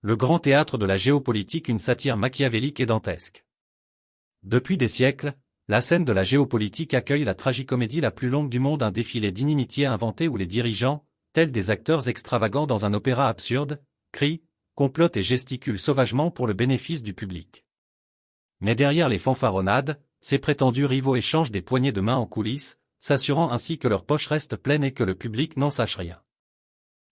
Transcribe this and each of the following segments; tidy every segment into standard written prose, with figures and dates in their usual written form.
le grand théâtre de la géopolitique, une satire machiavélique et dantesque. Depuis des siècles, la scène de la géopolitique accueille la tragicomédie la plus longue du monde, un défilé d'inimitiés inventées où les dirigeants, tels des acteurs extravagants dans un opéra absurde, crient, complotent et gesticulent sauvagement pour le bénéfice du public. Mais derrière les fanfaronnades, ces prétendus rivaux échangent des poignées de main en coulisses, s'assurant ainsi que leurs poches restent pleines et que le public n'en sache rien.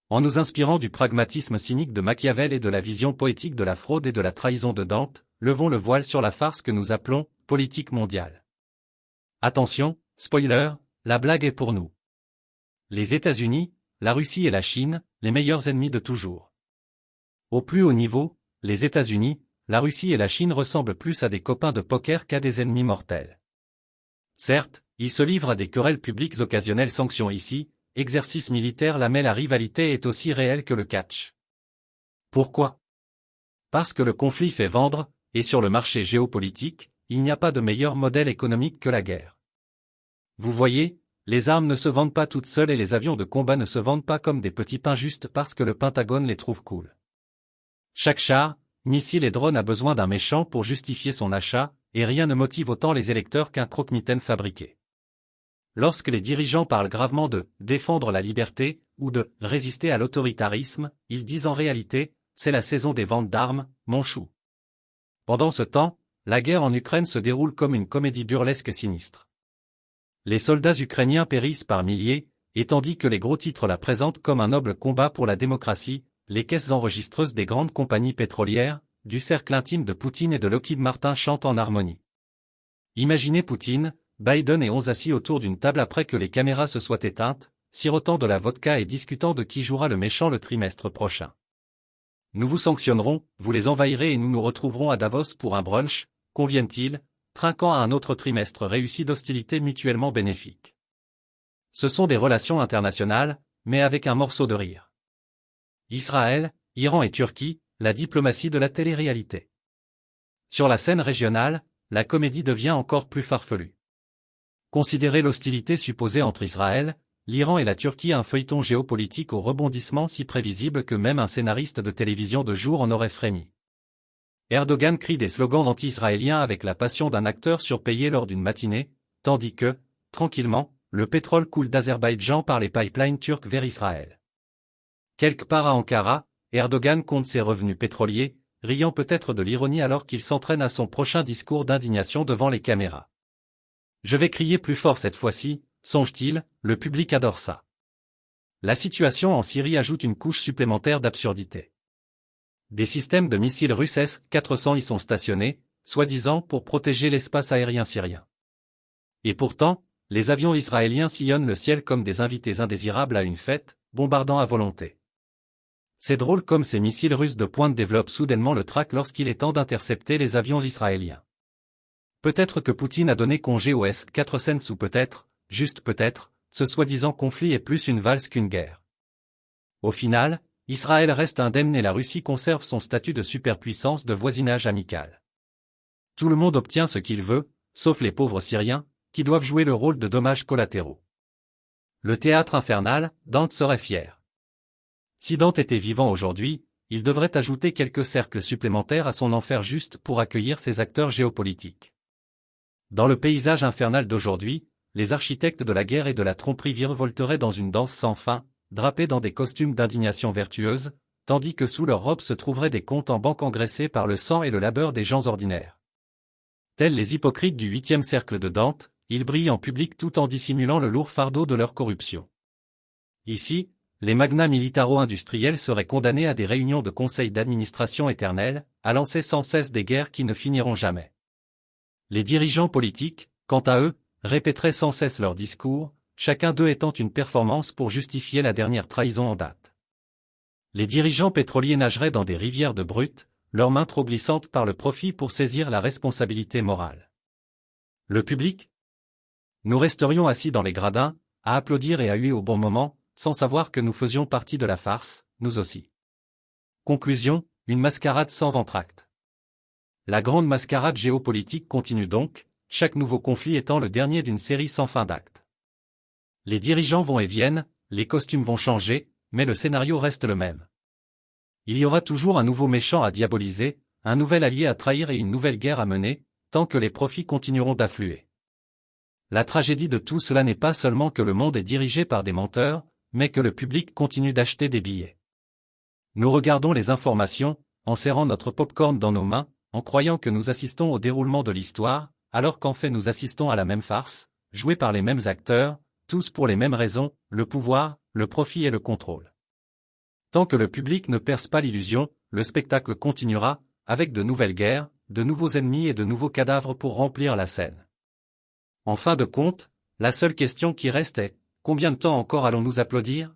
En nous inspirant du pragmatisme cynique de Machiavel et de la vision poétique de la fraude et de la trahison de Dante, levons le voile sur la farce que nous appelons « politique mondiale ». Attention, spoiler, la blague est pour nous. Les États-Unis, la Russie et la Chine, les meilleurs ennemis de toujours. Au plus haut niveau, les États-Unis, la Russie et la Chine ressemblent plus à des copains de poker qu'à des ennemis mortels. Certes, ils se livrent à des querelles publiques occasionnelles, sanctions ici, exercice militaire là, mais la rivalité est aussi réelle que le catch. Pourquoi? Parce que le conflit fait vendre, et sur le marché géopolitique, il n'y a pas de meilleur modèle économique que la guerre. Vous voyez, les armes ne se vendent pas toutes seules et les avions de combat ne se vendent pas comme des petits pains juste parce que le Pentagone les trouve cool. Chaque char, missile et drone a besoin d'un méchant pour justifier son achat, et rien ne motive autant les électeurs qu'un croque-mitaine fabriqué. Lorsque les dirigeants parlent gravement de « défendre la liberté » ou de « résister à l'autoritarisme », ils disent en réalité « c'est la saison des ventes d'armes, mon chou ». Pendant ce temps, la guerre en Ukraine se déroule comme une comédie burlesque sinistre. Les soldats ukrainiens périssent par milliers, et tandis que les gros titres la présentent comme un noble combat pour la démocratie, les caisses enregistreuses des grandes compagnies pétrolières, du cercle intime de Poutine et de Lockheed Martin chantent en harmonie. Imaginez Poutine, Biden et 11 assis autour d'une table après que les caméras se soient éteintes, sirotant de la vodka et discutant de qui jouera le méchant le trimestre prochain. Nous vous sanctionnerons, vous les envahirez et nous nous retrouverons à Davos pour un brunch, conviennent-ils, trinquant à un autre trimestre réussi d'hostilité mutuellement bénéfique. Ce sont des relations internationales, mais avec un morceau de rire. Israël, Iran et Turquie, la diplomatie de la télé-réalité. Sur la scène régionale, la comédie devient encore plus farfelue. Considérez l'hostilité supposée entre Israël, l'Iran et la Turquie, un feuilleton géopolitique au rebondissement si prévisible que même un scénariste de télévision de jour en aurait frémi. Erdogan crie des slogans anti-israéliens avec la passion d'un acteur surpayé lors d'une matinée, tandis que, tranquillement, le pétrole coule d'Azerbaïdjan par les pipelines turcs vers Israël. Quelque part à Ankara, Erdogan compte ses revenus pétroliers, riant peut-être de l'ironie alors qu'il s'entraîne à son prochain discours d'indignation devant les caméras. Je vais crier plus fort cette fois-ci, songe-t-il, le public adore ça. La situation en Syrie ajoute une couche supplémentaire d'absurdité. Des systèmes de missiles russes S-400 y sont stationnés, soi-disant pour protéger l'espace aérien syrien. Et pourtant, les avions israéliens sillonnent le ciel comme des invités indésirables à une fête, bombardant à volonté. C'est drôle comme ces missiles russes de pointe développent soudainement le trac lorsqu'il est temps d'intercepter les avions israéliens. Peut-être que Poutine a donné congé aux S-400 ou peut-être, juste peut-être, ce soi-disant conflit est plus une valse qu'une guerre. Au final, Israël reste indemne et la Russie conserve son statut de superpuissance de voisinage amical. Tout le monde obtient ce qu'il veut, sauf les pauvres Syriens, qui doivent jouer le rôle de dommages collatéraux. Le théâtre infernal, Dante serait fier. Si Dante était vivant aujourd'hui, il devrait ajouter quelques cercles supplémentaires à son enfer juste pour accueillir ses acteurs géopolitiques. Dans le paysage infernal d'aujourd'hui, les architectes de la guerre et de la tromperie virevolteraient dans une danse sans fin, drapés dans des costumes d'indignation vertueuse, tandis que sous leurs robes se trouveraient des comptes en banque engraissés par le sang et le labeur des gens ordinaires. Tels les hypocrites du 8e cercle de Dante, ils brillent en public tout en dissimulant le lourd fardeau de leur corruption. Ici, les magnats militaro-industriels seraient condamnés à des réunions de conseils d'administration éternelles, à lancer sans cesse des guerres qui ne finiront jamais. Les dirigeants politiques, quant à eux, répéteraient sans cesse leurs discours, chacun d'eux étant une performance pour justifier la dernière trahison en date. Les dirigeants pétroliers nageraient dans des rivières de brut, leurs mains trop glissantes par le profit pour saisir la responsabilité morale. Le public? Nous resterions assis dans les gradins, à applaudir et à huer au bon moment, sans savoir que nous faisions partie de la farce, nous aussi. Conclusion, une mascarade sans entracte. La grande mascarade géopolitique continue donc, chaque nouveau conflit étant le dernier d'une série sans fin d'actes. Les dirigeants vont et viennent, les costumes vont changer, mais le scénario reste le même. Il y aura toujours un nouveau méchant à diaboliser, un nouvel allié à trahir et une nouvelle guerre à mener, tant que les profits continueront d'affluer. La tragédie de tout cela n'est pas seulement que le monde est dirigé par des menteurs, mais que le public continue d'acheter des billets. Nous regardons les informations, en serrant notre pop-corn dans nos mains, en croyant que nous assistons au déroulement de l'histoire, alors qu'en fait nous assistons à la même farce, jouée par les mêmes acteurs, tous pour les mêmes raisons, le pouvoir, le profit et le contrôle. Tant que le public ne perce pas l'illusion, le spectacle continuera, avec de nouvelles guerres, de nouveaux ennemis et de nouveaux cadavres pour remplir la scène. En fin de compte, la seule question qui reste est, combien de temps encore allons-nous applaudir ?